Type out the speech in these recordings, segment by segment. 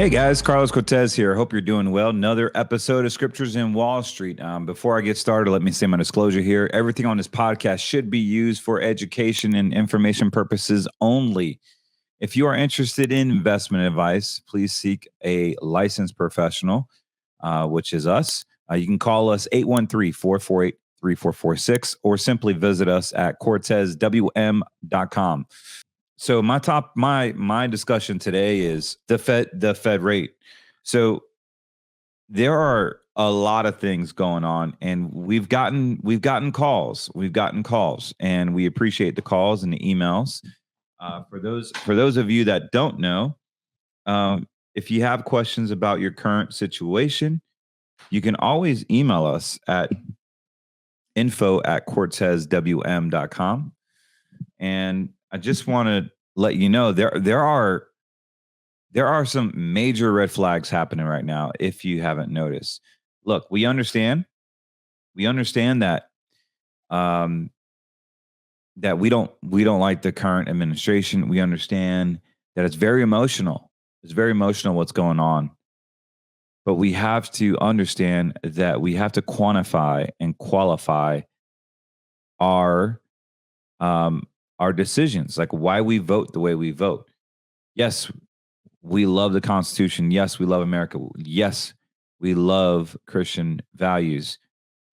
Hey guys, Carlos Cortez here. Hope you're doing well. Another episode of Scriptures in Wall Street. Before I get started, let me say my disclosure here. Everything on this podcast should be used for education and information purposes only. If you are interested in investment advice, please seek a licensed professional, which is us. You can call us 813-448-3446 or simply visit us at cortezwm.com. So my discussion today is the Fed rate. So there are a lot of things going on, and we've gotten calls, and we appreciate the calls and the emails. For those of you that don't know, if you have questions about your current situation, you can always email us at info@cortezwm.com. And I just want to let you know there are some major red flags happening right now. If you haven't noticed, look, we understand that that we don't like the current administration. We understand that it's very emotional. It's very emotional what's going on. But we have to understand that we have to quantify and qualify our decisions, like why we vote the way we vote. Yes, we love the Constitution. Yes, we love America. Yes, we love Christian values.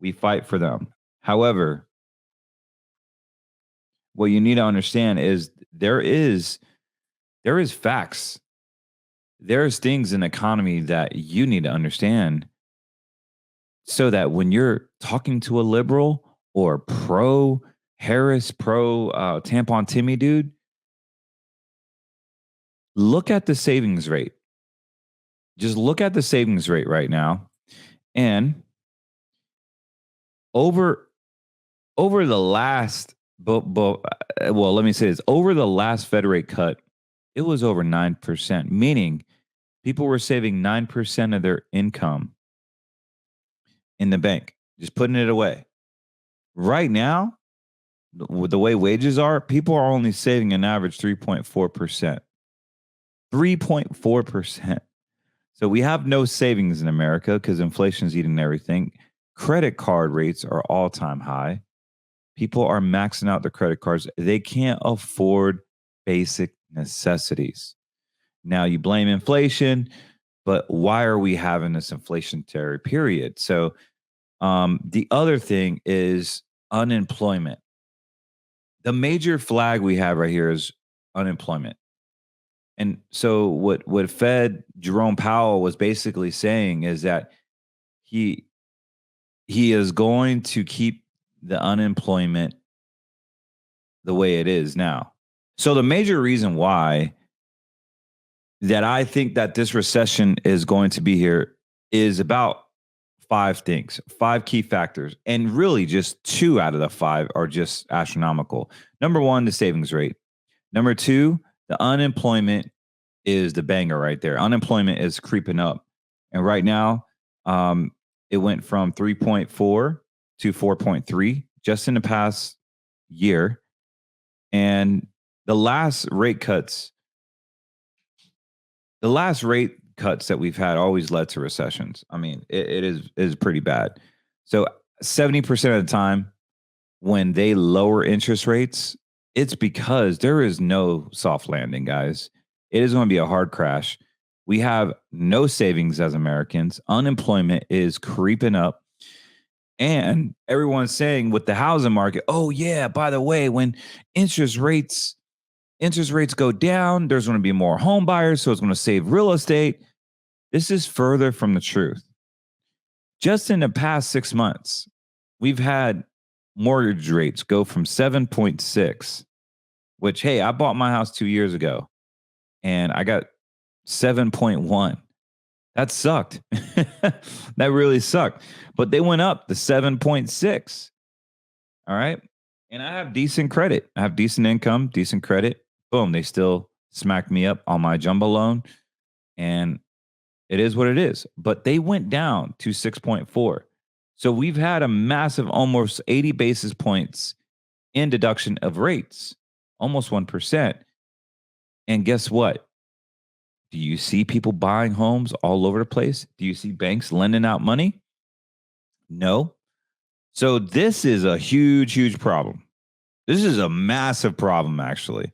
We fight for them. However, what you need to understand is there is facts. There's things in the economy that you need to understand so that when you're talking to a liberal or pro Harris, pro tampon Timmy dude, look at the savings rate. Just look at the savings rate right now. And over the last, well, let me say this. Over the last Fed rate cut, it was over 9%, meaning people were saving 9% of their income in the bank, just putting it away. Right now, with the way wages are, people are only saving an average 3.4%. 3.4%. So we have no savings in America because inflation is eating everything. Credit card rates are all-time high. People are maxing out their credit cards. They can't afford basic necessities. Now you blame inflation, but why are we having this inflationary period? So the other thing is unemployment. The major flag we have right here is unemployment. And so what Fed Jerome Powell was basically saying is that he is going to keep the unemployment the way it is now. So the major reason why that I think that this recession is going to be here is about 5 things, 5 key factors. And really just 2 out of the 5 are just astronomical. Number 1, the savings rate. Number 2, the unemployment is the banger right there. Unemployment is creeping up. And right now, it went from 3.4 to 4.3 just in the past year. And the last rate cuts that we've had always led to recessions. I mean, it is pretty bad. So 70% of the time when they lower interest rates, it's because there is no soft landing, guys. It is going to be a hard crash. We have no savings as Americans. Unemployment is creeping up. And everyone's saying with the housing market, oh yeah, by the way, when interest rates go down, there's going to be more home buyers, so it's going to save real estate. This is further from the truth. Just in the past 6 months, we've had mortgage rates go from 7.6, which, hey, I bought my house 2 years ago and I got 7.1. That sucked. That really sucked. But they went up to 7.6. All right. And I have decent credit. I have decent income, decent credit. Boom. They still smacked me up on my jumbo loan. And it is what it is. But they went down to 6.4. So we've had a massive, almost 80 basis points in deduction of rates, almost 1%. And guess what? Do you see people buying homes all over the place? Do you see banks lending out money? No. So this is a huge, huge problem. This is a massive problem, actually.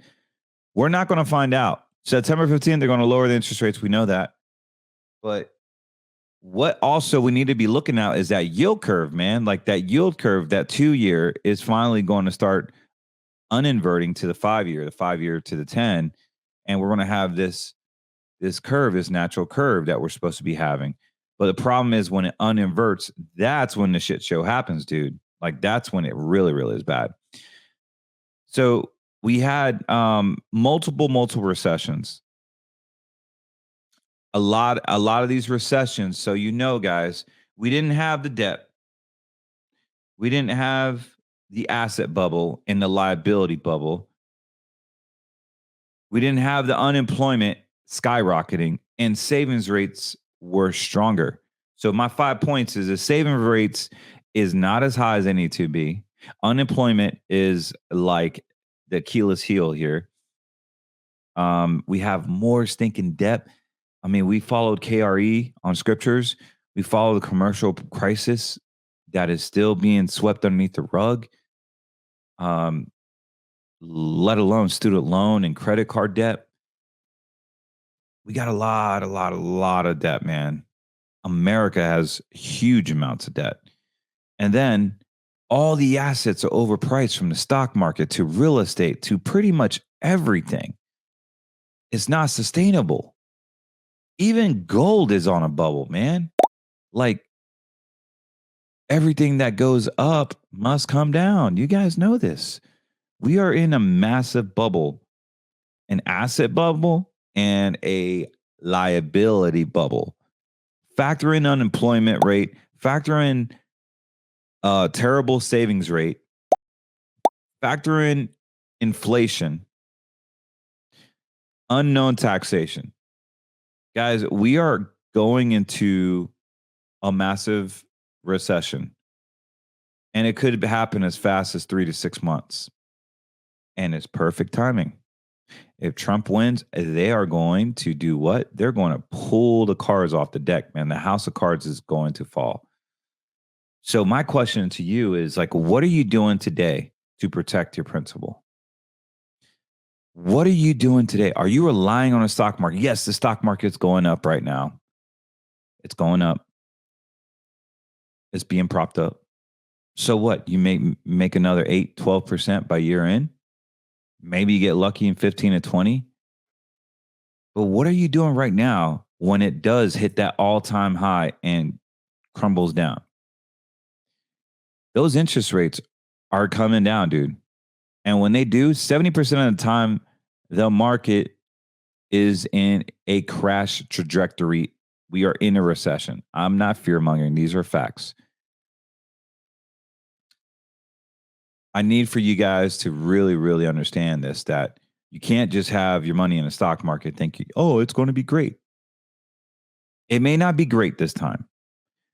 We're not going to find out. September 15th, they're going to lower the interest rates. We know that. But what also we need to be looking at is that yield curve, man. Like that yield curve, that 2-year is finally going to start uninverting to the 5-year, the 5-year to the 10. And we're going to have this curve, this natural curve that we're supposed to be having. But the problem is when it uninverts, that's when the shit show happens, dude. Like that's when it really, really is bad. So we had multiple recessions. A lot of these recessions. So guys, we didn't have the debt. We didn't have the asset bubble and the liability bubble. We didn't have the unemployment skyrocketing, and savings rates were stronger. So my 5 points is the savings rates is not as high as they need to be. Unemployment is like the Achilles heel here. We have more stinking debt. I mean, we followed KRE on scriptures. We follow the commercial crisis that is still being swept underneath the rug. Let alone student loan and credit card debt. We got a lot of debt, man. America has huge amounts of debt. And then all the assets are overpriced, from the stock market to real estate to pretty much everything. It's not sustainable. Even gold is on a bubble, man. Like everything that goes up must come down. You guys know this. We are in a massive bubble, an asset bubble and a liability bubble. Factor in unemployment rate, factor in terrible savings rate, factor in inflation, unknown taxation. Guys, we are going into a massive recession, and it could happen as fast as 3 to 6 months. And it's perfect timing. If Trump wins, they are going to do what? They're going to pull the cards off the deck, man. The house of cards is going to fall. So my question to you is, like, what are you doing today to protect your principal? What are you doing today? Are you relying on the stock market? Yes, the stock market's going up right now. It's going up. It's being propped up. So what? You may make another 8, 12% by year end. Maybe you get lucky in 15 to 20. But what are you doing right now when it does hit that all-time high and crumbles down? Those interest rates are coming down, dude. And when they do, 70% of the time, the market is in a crash trajectory. We are in a recession. I'm not fear-mongering. These are facts. I need for you guys to really, really understand this, that you can't just have your money in the stock market thinking, oh, it's going to be great. It may not be great this time.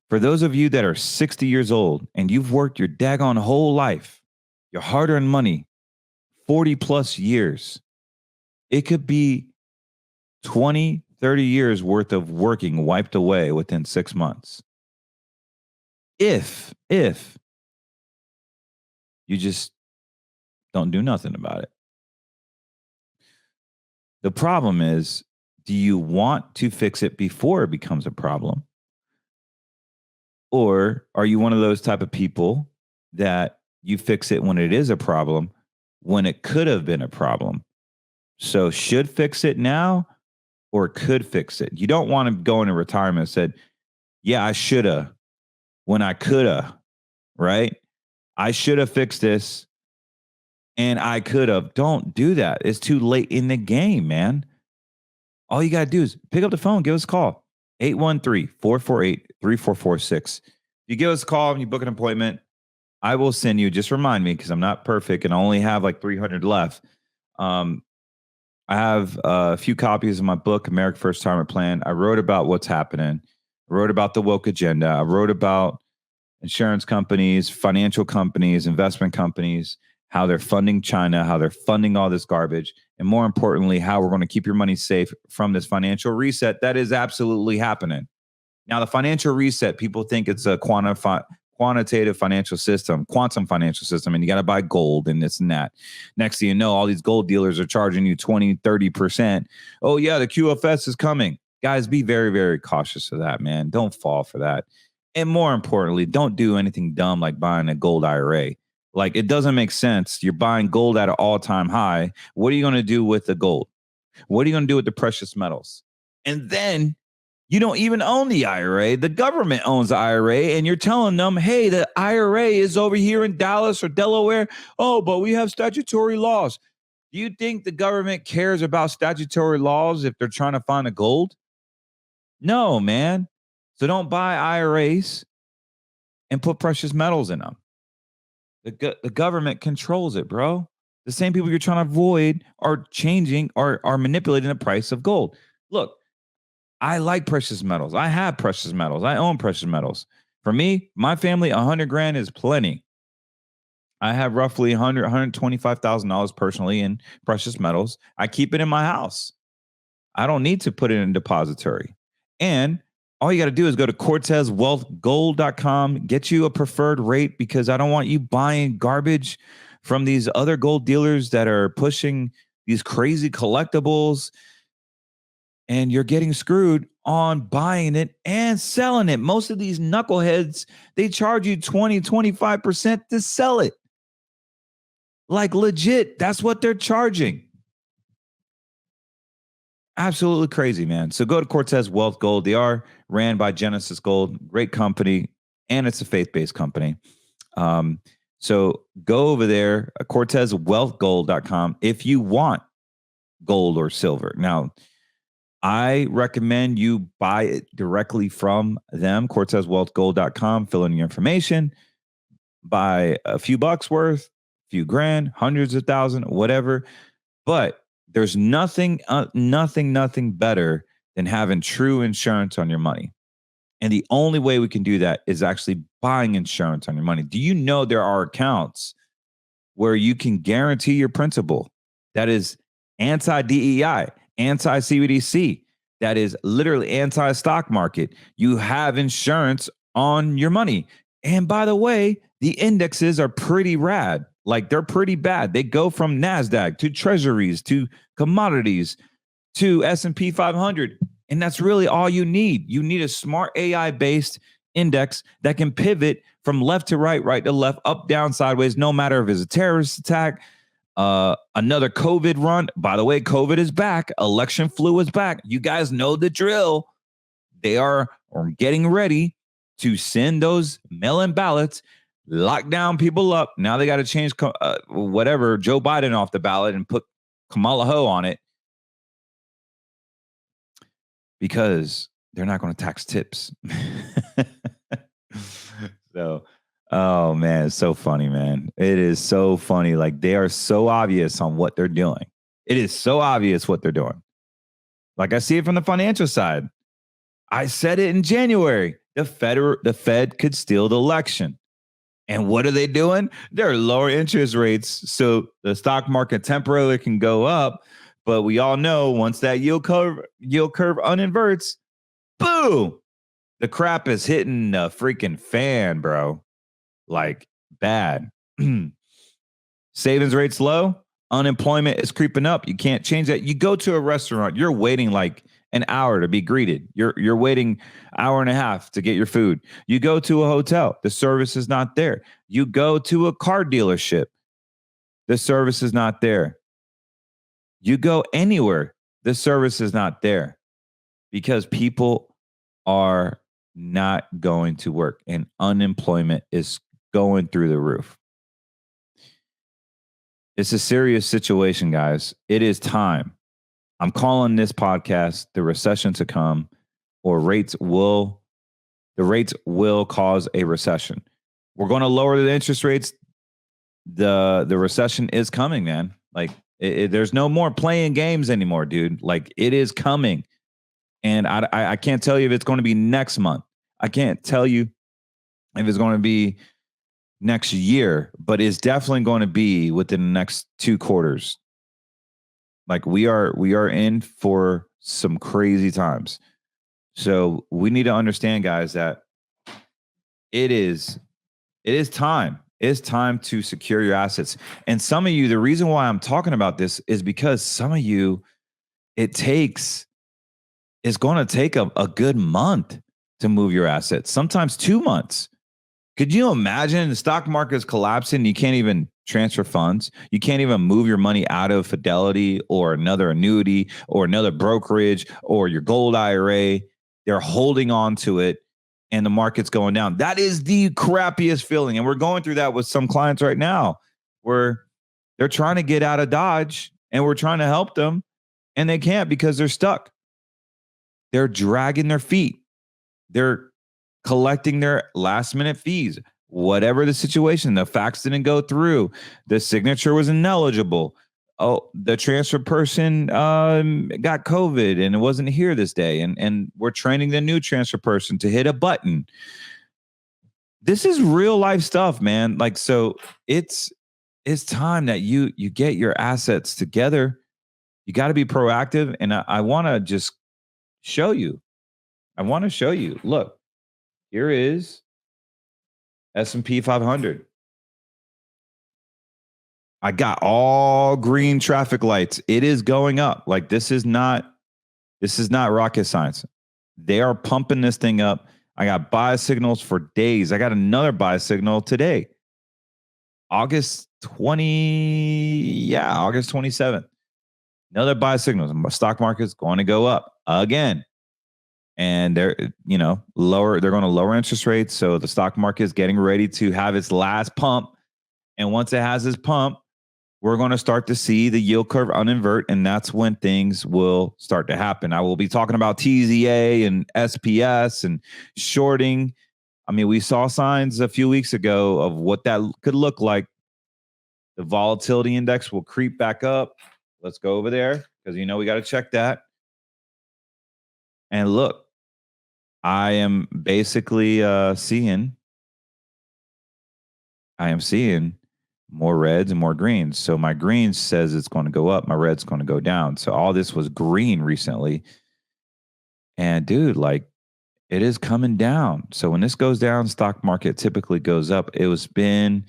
For those of you that are 60 years old and you've worked your daggone whole life, your hard-earned money, 40 plus years, it could be 20, 30 years worth of working wiped away within 6 months. If you just don't do nothing about it. The problem is, do you want to fix it before it becomes a problem? Or are you one of those type of people that you fix it when it is a problem, when it could have been a problem? So should fix it now or could fix it? You don't want to go into retirement and said, yeah, I shoulda when I coulda, right? I should have fixed this and I could have. Don't do that. It's too late in the game, man. All you got to do is pick up the phone, give us a call. 813-448-3446. If you give us a call and you book an appointment, I will send you, just remind me, because I'm not perfect and I only have like 300 left. I have a few copies of my book, America First Retirement Plan. I wrote about what's happening. I wrote about the woke agenda. I wrote about insurance companies, financial companies, investment companies, how they're funding China, how they're funding all this garbage, and more importantly, how we're going to keep your money safe from this financial reset that is absolutely happening. Now, the financial reset, people think it's a quantitative financial system, quantum financial system, and you got to buy gold and this and that. Next thing you know, all these gold dealers are charging you 20, 30%. Oh, yeah, the QFS is coming. Guys, be very, very cautious of that, man. Don't fall for that. And more importantly, don't do anything dumb like buying a gold IRA. Like, it doesn't make sense. You're buying gold at an all-time high. What are you going to do with the gold? What are you going to do with the precious metals? And then you don't even own the IRA. The government owns the IRA, and you're telling them, hey, the IRA is over here in Dallas or Delaware. Oh, but we have statutory laws. Do you think the government cares about statutory laws if they're trying to find the gold? No, man. So don't buy IRAs and put precious metals in them. The government controls it, bro. The same people you're trying to avoid are changing, are manipulating the price of gold. Look, I like precious metals. I have precious metals. I own precious metals. For me, my family, 100 grand is plenty. I have roughly $125,000 personally in precious metals. I keep it in my house. I don't need to put it in a depository. And all you got to do is go to cortezwealthgold.com, get you a preferred rate, because I don't want you buying garbage from these other gold dealers that are pushing these crazy collectibles, and you're getting screwed on buying it and selling it. Most of these knuckleheads, they charge you 20, 25% to sell it. Like, legit, that's what they're charging. Absolutely crazy, man. So go to Cortez Wealth Gold. They are ran by Genesis Gold, great company, and it's a faith-based company. So go over there, cortezwealthgold.com, if you want gold or silver. Now, I recommend you buy it directly from them, cortezwealthgold.com, fill in your information, buy a few bucks worth, a few grand, hundreds of thousands, whatever. But there's nothing better than having true insurance on your money. And the only way we can do that is actually buying insurance on your money. Do you know there are accounts where you can guarantee your principal? That is anti-DEI, anti-CBDC. That is literally anti-stock market. You have insurance on your money. And by the way, the indexes are pretty rad. Like, they're pretty bad. They go from NASDAQ to treasuries to commodities to SP500. And that's really all you need. You need a smart AI-based index that can pivot from left to right, right to left, up, down, sideways, no matter if it's a terrorist attack, another COVID run. By the way, COVID is back. Election flu is back. You guys know the drill. They are getting ready to send those mail-in ballots, lock down people up. Now they got to change Joe Biden off the ballot and put Kamala Ho on it, because they're not going to tax tips. So, oh man, it's so funny, man. It is so funny. Like, they are so obvious on what they're doing. It is so obvious what they're doing. Like, I see it from the financial side. I said it in January. The Fed could steal the election. And what are they doing? They're lowering interest rates so the stock market temporarily can go up. But we all know once that yield curve uninverts, boom, the crap is hitting the freaking fan, bro. Like, bad. Savings rates low. Unemployment is creeping up. You can't change that. You go to a restaurant, you're waiting like an hour to be greeted. You're waiting hour and a half to get your food. You go to a hotel, the service is not there. You go to a car dealership, the service is not there. You go anywhere, the service is not there, because people are not going to work and unemployment is going through the roof. It's a serious situation, guys. It is time. I'm calling this podcast The Recession to Come, or the rates will cause a recession. We're going to lower the interest rates. The recession is coming, man. Like, there's no more playing games anymore, dude. Like, it is coming. And I can't tell you if it's going to be next month. I can't tell you if it's going to be next year, but it's definitely going to be within the next 2 quarters. Like we are in for some crazy times. So we need to understand, guys, that it is time. It's time to secure your assets. And some of you, the reason why I'm talking about this is because some of you, it's going to take a good month to move your assets, sometimes 2 months. Could you imagine the stock market is collapsing? You can't even transfer funds. You can't even move your money out of Fidelity or another annuity or another brokerage or your gold IRA. They're holding on to it and the market's going down. That is the crappiest feeling. And we're going through that with some clients right now where they're trying to get out of Dodge and we're trying to help them and they can't because they're stuck. They're dragging their feet. They're collecting their last minute fees, whatever the situation. The fax didn't go through. The signature was ineligible. Oh, the transfer person got COVID and it wasn't here this day. And we're training the new transfer person to hit a button. This is real life stuff, man. Like, so it's time that you get your assets together. You got to be proactive. And I want to just show you. Look, here is S&P 500. I got all green traffic lights. It is going up. Like this is not rocket science. They are pumping this thing up. I got buy signals for days. I got another buy signal today. August 27th. Another buy signal. The stock market's going to go up again. And they're going to lower interest rates. So the stock market is getting ready to have its last pump. And once it has its pump, we're going to start to see the yield curve uninvert. And that's when things will start to happen. I will be talking about TZA and SPS and shorting. I mean, we saw signs a few weeks ago of what that could look like. The volatility index will creep back up. Let's go over there because, we got to check that. And look, I am basically seeing more reds and more greens. So my green says it's going to go up. My red's going to go down. So all this was green recently. And dude, like it is coming down. So when this goes down, stock market typically goes up. The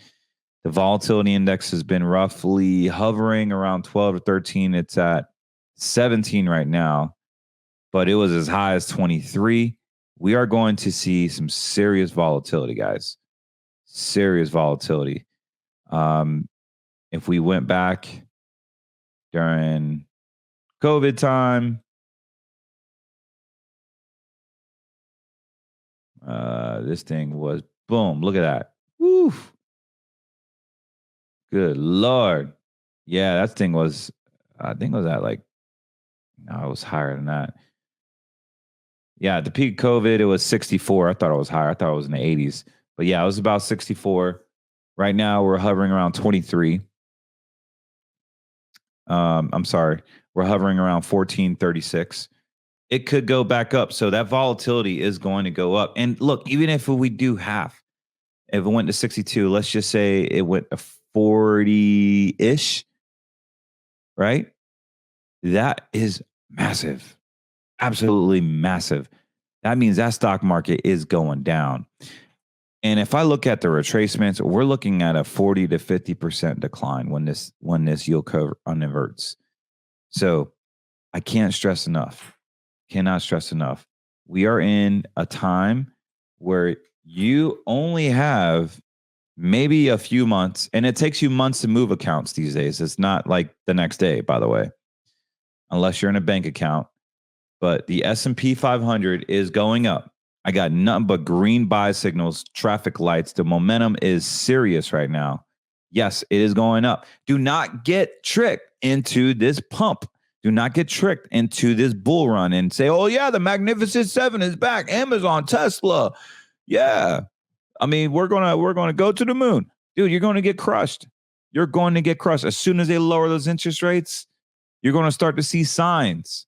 volatility index has been roughly hovering around 12 to 13. It's at 17 right now, but it was as high as 23. We are going to see some serious volatility, guys. Serious volatility. If we went back during COVID time, this thing was boom. Look at that. Woo. Good Lord. Yeah, that thing was, I think it was at it was higher than that. Yeah, at the peak COVID, it was 64. I thought it was higher. I thought it was in the 80s. But yeah, it was about 64. Right now, we're hovering around 23. I'm sorry. We're hovering around 1436. It could go back up. So that volatility is going to go up. And look, even if we do half, if it went to 62, let's just say it went to 40-ish, right? That is massive. Absolutely massive. That means that stock market is going down. And if I look at the retracements, we're looking at a 40 to 50% decline when this yield curve uninverts. So I can't stress enough. Cannot stress enough. We are in a time where you only have maybe a few months, and it takes you months to move accounts these days. It's not like the next day, by the way, unless you're in a bank account. But the S&P 500 is going up. I got nothing but green buy signals, traffic lights. The momentum is serious right now. Yes, it is going up. Do not get tricked into this pump. Do not get tricked into this bull run and say, oh, yeah, the Magnificent Seven is back. Amazon, Tesla. Yeah. I mean, we're gonna go to the moon. Dude, you're going to get crushed. You're going to get crushed. As soon as they lower those interest rates, you're going to start to see signs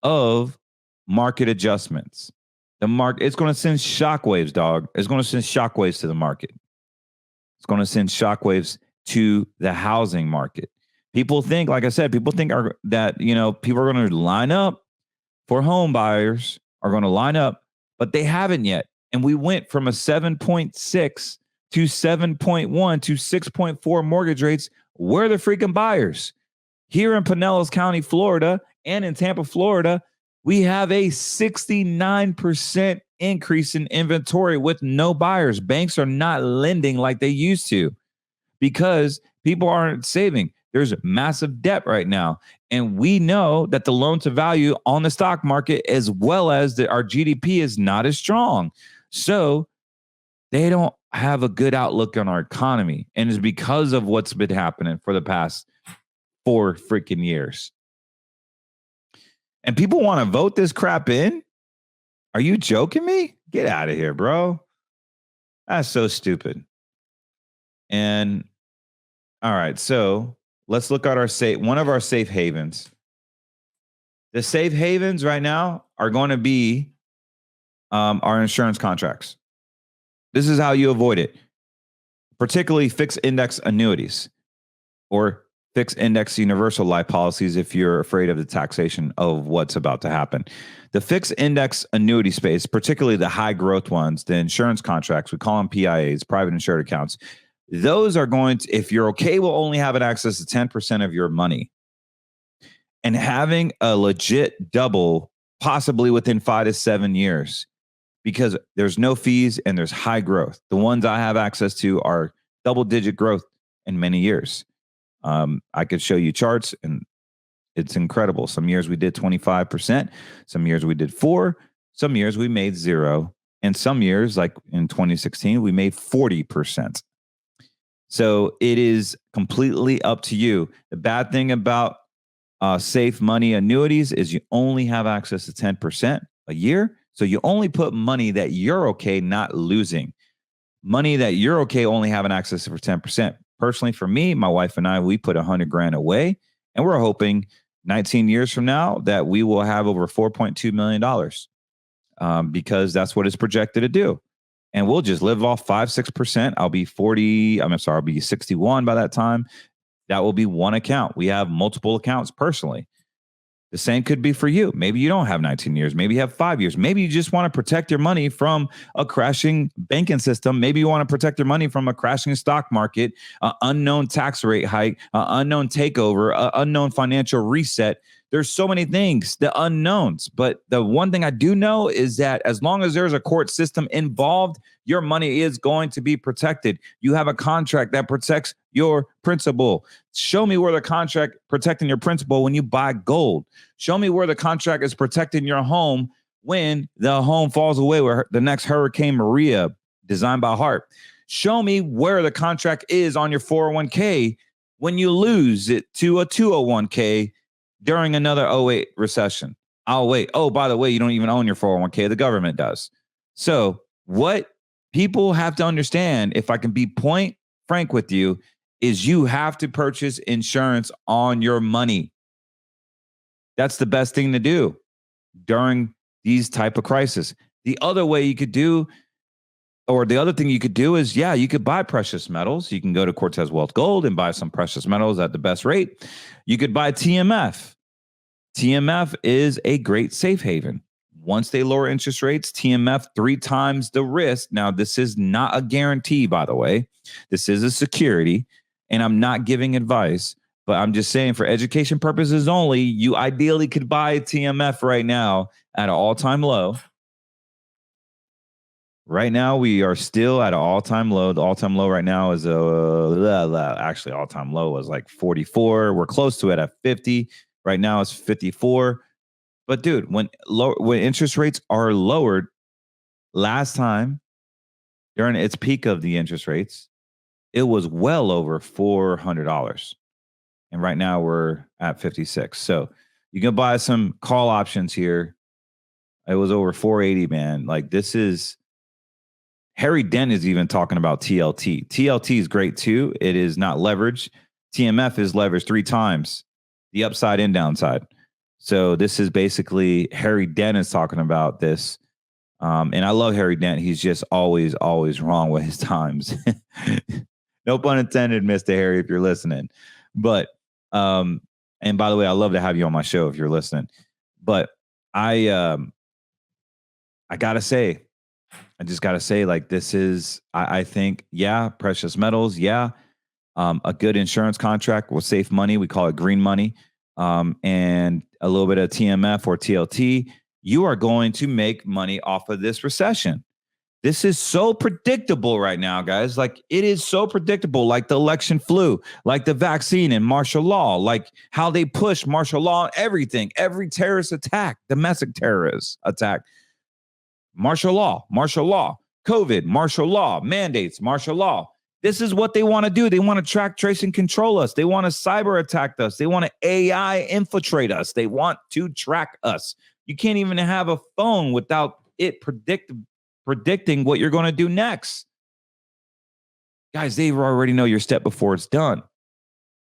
of market adjustments. The market, it's going to send shockwaves, dog. It's going to send shockwaves to the market. It's going to send shockwaves to the housing market People think, like I said, people think that, people are going to line up for home buyers, are going to line up, but they haven't yet. And we went from a 7.6 to 7.1 to 6.4 mortgage rates. We're the freaking buyers. Here in Pinellas County, Florida, and in Tampa, Florida, we have a 69% increase in inventory with no buyers. Banks are not lending like they used to because people aren't saving. There's massive debt right now. And we know that the loan to value on the stock market, as well as our GDP, is not as strong. So they don't have a good outlook on our economy. And it's because of what's been happening for the past 4 freaking years. And people want to vote this crap in? Are you joking me? Get out of here, bro. That's so stupid. And all right, so let's look at one of our safe havens. The safe havens right now are going to be our insurance contracts. This is how you avoid it, particularly fixed index annuities or fixed index universal life policies if you're afraid of the taxation of what's about to happen. The fixed index annuity space, particularly the high growth ones, the insurance contracts, we call them PIAs, private insured accounts. Those are going to, if you're okay, will only have access to 10% of your money. And having a legit double, possibly within 5 to 7 years, because there's no fees and there's high growth. The ones I have access to are double-digit growth in many years. I could show you charts, and it's incredible. Some years we did 25%. Some years we did 4%. Some years we made 0%. And some years, like in 2016, we made 40%. So it is completely up to you. The bad thing about safe money annuities is you only have access to 10% a year. So you only put money that you're okay not losing. Money that you're okay only having access to for 10%. Personally, for me, my wife and I, we put $100,000 away, and we're hoping 19 years from now that we will have over $4.2 million because that's what it's projected to do. And we'll just live off 5-6%. I'll be 61 by that time. That will be one account. We have multiple accounts personally. The same could be for you. Maybe you don't have 19 years. Maybe you have 5 years. Maybe you just want to protect your money from a crashing banking system. Maybe you want to protect your money from a crashing stock market, an unknown tax rate hike, an unknown takeover, an unknown financial reset. There's so many things, the unknowns. But the one thing I do know is that as long as there's a court system involved, your money is going to be protected. You have a contract that protects your principal. Show me where the contract protecting your principal when you buy gold. Show me where the contract is protecting your home when the home falls away with the next Hurricane Maria designed by Hart. Show me where the contract is on your 401k when you lose it to a 201k during another 08 recession. I'll wait. Oh, by the way, you don't even own your 401k. The government does. So what people have to understand, if I can be point frank with you, is you have to purchase insurance on your money. That's the best thing to do during these type of crises. The other way you could do, or the other thing you could do is, you could buy precious metals. You can go to Cortez Wealth Gold and buy some precious metals at the best rate. You could buy TMF. TMF is a great safe haven. Once they lower interest rates, TMF 3 times the risk. Now, this is not a guarantee, by the way. This is a security, and I'm not giving advice, but I'm just saying for education purposes only, you ideally could buy TMF right now at an all-time low. Right now, we are still at an all-time low. The all-time low right now is actually all-time low was like 44. We're close to it at 50. Right now, it's 54. But dude, when interest rates are lowered, last time during its peak of the interest rates, it was well over $400. And right now we're at 56. So you can buy some call options here. It was over 480, man. Like this is Harry Dent is even talking about TLT. TLT is great too. It is not leveraged. TMF is leveraged 3 times the upside and downside. So this is basically Harry Dent is talking about this. And I love Harry Dent. He's just always wrong with his times. No pun intended, Mr. Harry, if you're listening. But And by the way, I love to have you on my show if you're listening. But I gotta say, I just gotta say, like, this is, I think, yeah, precious metals, yeah. A good insurance contract will save money. We call it green money. And a little bit of TMF or TLT. You are going to make money off of this recession. This is so predictable right now, guys. Like, it is so predictable, like the election flu, like the vaccine and martial law, like how they push martial law on everything, every terrorist attack, domestic terrorist attack, martial law, COVID, martial law, mandates, martial law. This is what they want to do. They want to track, trace, and control us. They want to cyber attack us. They want to AI infiltrate us. They want to track us. You can't even have a phone without it predicting what you're going to do next. Guys, they already know your step before it's done.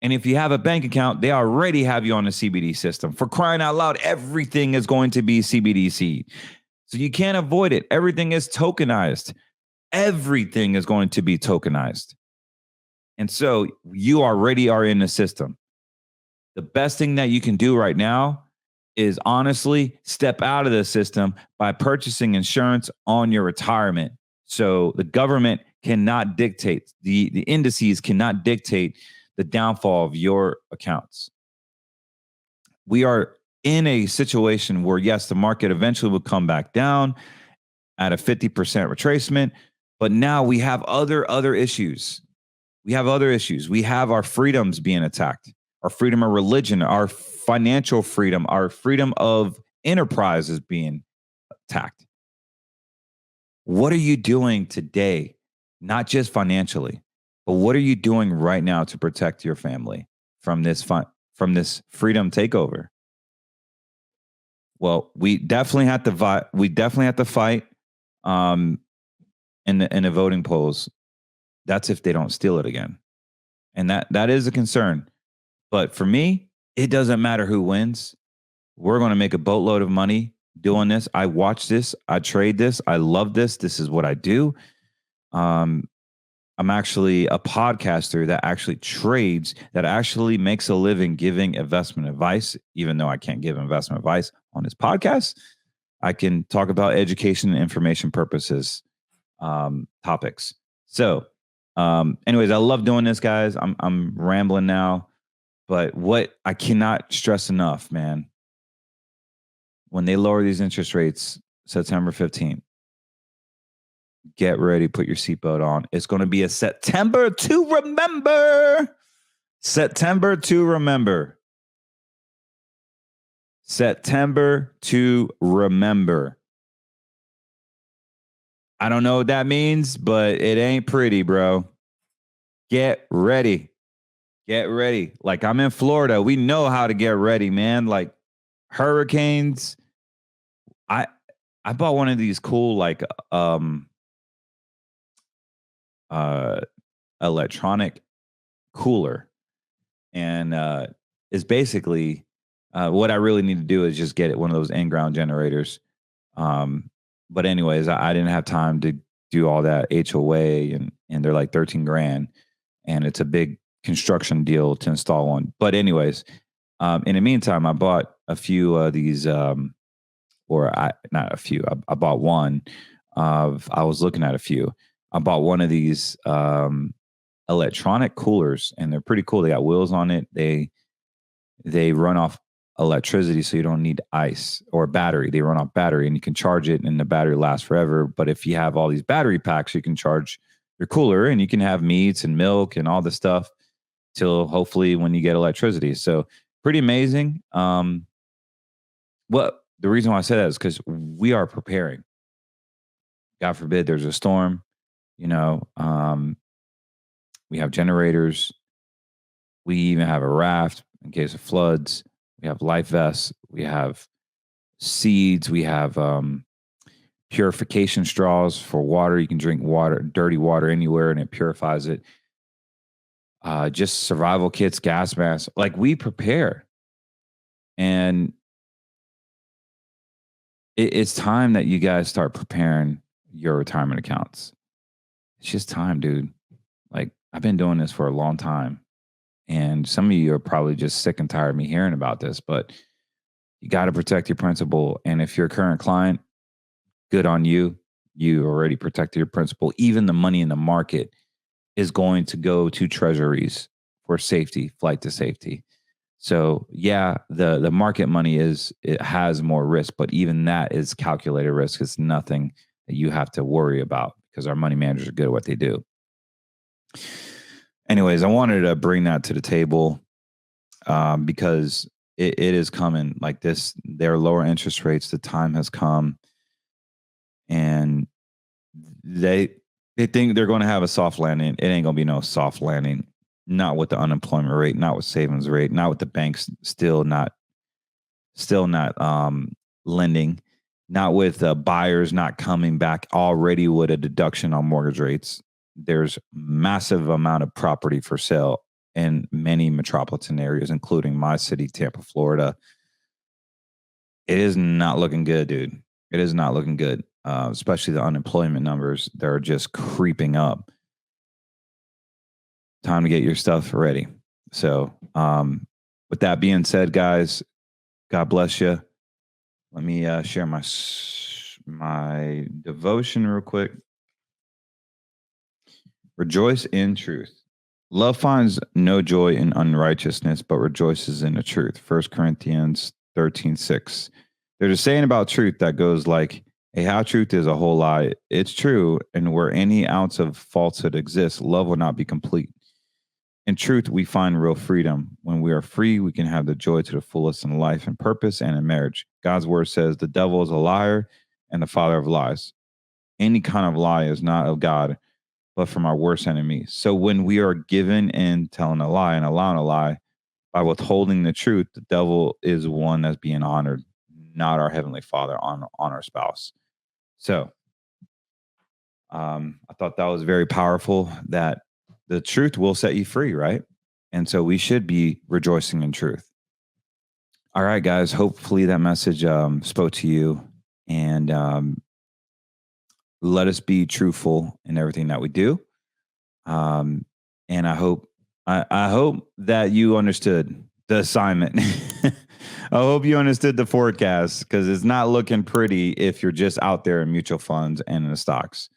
And if you have a bank account, they already have you on the CBD system. For crying out loud, everything is going to be CBDC. So you can't avoid it. Everything is tokenized. Everything is going to be tokenized. And so you already are in the system. The best thing that you can do right now is honestly step out of the system by purchasing insurance on your retirement. So the government cannot dictate, the indices cannot dictate the downfall of your accounts. We are in a situation where, yes, the market eventually will come back down at a 50% retracement, but now we have other issues. We have other issues. We have our freedoms being attacked, our freedom of religion, our financial freedom, our freedom of enterprise is being attacked. What are you doing today? Not just financially, but what are you doing right now to protect your family from this freedom takeover? Well, we definitely have to fight in the voting polls. That's if they don't steal it again. And that is a concern. But for me, it doesn't matter who wins. We're going to make a boatload of money doing this. I watch this. I trade this. I love this. This is what I do. I'm actually a podcaster that actually trades, that actually makes a living giving investment advice, even though I can't give investment advice on this podcast. I can talk about education and information purposes topics. So anyways, I love doing this, guys. I'm rambling now, but what I cannot stress enough, man, when they lower these interest rates September 15th, get ready, put your seatbelt on. It's going to be a September to remember. September to remember. September to remember. I don't know what that means, but it ain't pretty, bro. Get ready. Get ready. Like, I'm in Florida. We know how to get ready, man. Like, hurricanes. I bought one of these cool, like, electronic cooler, and is basically what I really need to do is just get one of those in-ground generators. But anyways, I didn't have time to do all that HOA, and they're like 13 grand, and it's a big construction deal to install one. But anyways, in the meantime, I bought a few of these, not a few. I bought one. I was looking at a few. I bought one of these electronic coolers, and they're pretty cool. They got wheels on it. They run off electricity, so you don't need ice or battery. They run off battery, and you can charge it, and the battery lasts forever. But if you have all these battery packs, you can charge your cooler, and you can have meats and milk and all the stuff till hopefully when you get electricity. So pretty amazing. The reason why I say that is because we are preparing. God forbid there's a storm. We have generators. We even have a raft in case of floods. We have life vests. We have seeds. We have purification straws for water. You can drink water, dirty water anywhere, and it purifies it. Just survival kits, gas masks. Like, we prepare. And it's time that you guys start preparing your retirement accounts. It's just time, dude. Like, I've been doing this for a long time. And and some of you are probably just sick and tired of me hearing about this, but you got to protect your principal. And if you're a current client, good on you. You already protected your principal. Even the money in the market is going to go to treasuries for safety, flight to safety. So yeah, the market money it has more risk, but even that is calculated risk. It's nothing that you have to worry about because our money managers are good at what they do. Anyways, I wanted to bring that to the table because it is coming like this. There are lower interest rates. The time has come, and they think they're going to have a soft landing. It ain't going to be no soft landing. Not with the unemployment rate, not with savings rate, not with the banks still not lending, not with buyers not coming back already with a deduction on mortgage rates. There's massive amount of property for sale in many metropolitan areas, including my city, Tampa, Florida. It is not looking good, dude. It is not looking good, especially the unemployment numbers. They're just creeping up. Time to get your stuff ready. So with that being said, guys, God bless you. Let me share my devotion real quick. Rejoice in truth. Love finds no joy in unrighteousness, but rejoices in the truth. 1 Corinthians 13:6. There's a saying about truth that goes like, a half truth is a whole lie. It's true, and where any ounce of falsehood exists, love will not be complete. In truth, we find real freedom. When we are free, we can have the joy to the fullest in life and purpose and in marriage. God's word says the devil is a liar and the father of lies. Any kind of lie is not of God, but from our worst enemy. So when we are given in telling a lie and allowing a lie, by withholding the truth, the devil is one that's being honored, not our heavenly Father on our spouse. So I thought that was very powerful, that the truth will set you free, right? And so we should be rejoicing in truth. All right, guys. Hopefully that message spoke to you, and let us be truthful in everything that we do. And I hope that you understood the assignment. I hope you understood the forecast, because it's not looking pretty if you're just out there in mutual funds and in the stocks.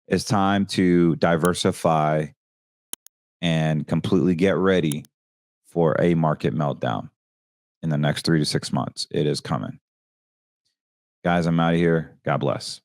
It's time to diversify and completely get ready for a market meltdown in the next 3 to 6 months. It is coming. Guys, I'm out of here. God bless.